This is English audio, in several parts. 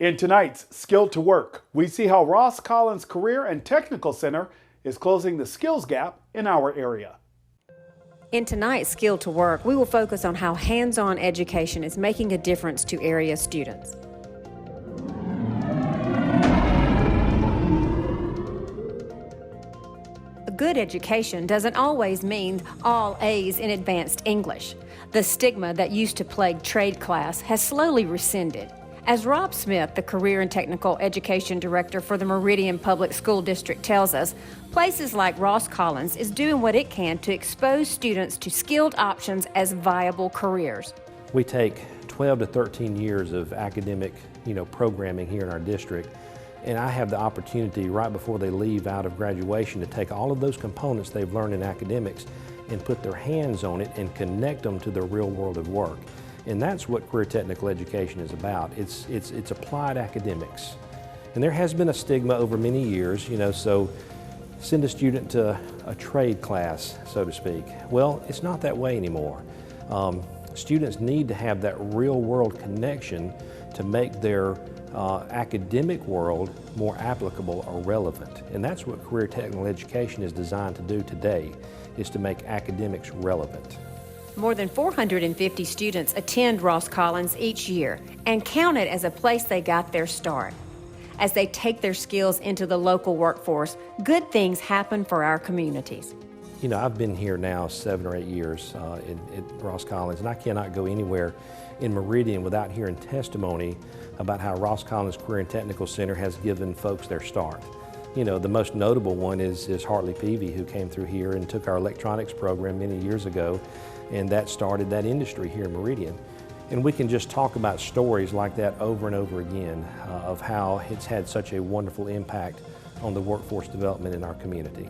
In tonight's Skill to Work, we see how Ross Collins Career and Technical Center is closing the skills gap in our area. In tonight's Skill to Work, we will focus on how hands-on education is making a difference to area students. A good education doesn't always mean all A's in advanced English. The stigma that used to plague trade class has slowly rescinded. As Rob Smith, the Career and Technical Education Director for the Meridian Public School District tells us, places like Ross Collins is doing what it can to expose students to skilled options as viable careers. We take 12 to 13 years of academic, programming here in our district, and I have the opportunity right before they leave out of graduation to take all of those components they've learned in academics and put their hands on it and connect them to the real world of work. And that's what career technical education is about. It's applied academics. And there has been a stigma over many years, so send a student to a trade class, so to speak. Well, it's not that way anymore. Students need to have that real world connection to make their academic world more applicable or relevant. And that's what career technical education is designed to do today, is to make academics relevant. More than 450 students attend Ross Collins each year and count it as a place they got their start. As they take their skills into the local workforce, good things happen for our communities. I've been here now 7 or 8 years at Ross Collins, and I cannot go anywhere in Meridian without hearing testimony about how Ross Collins Career and Technical Center has given folks their start. The most notable one is Hartley Peavy, who came through here and took our electronics program many years ago, and that started that industry here in Meridian. And we can just talk about stories like that over and over again of how it's had such a wonderful impact on the workforce development in our community.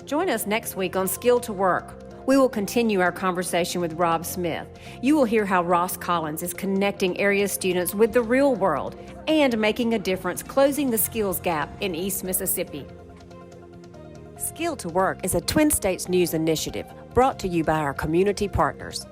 Join us next week on Skill to Work. We will continue our conversation with Rob Smith. You will hear how Ross Collins is connecting area students with the real world and making a difference closing the skills gap in East Mississippi. Skill to Work is a Twin States News initiative brought to you by our community partners.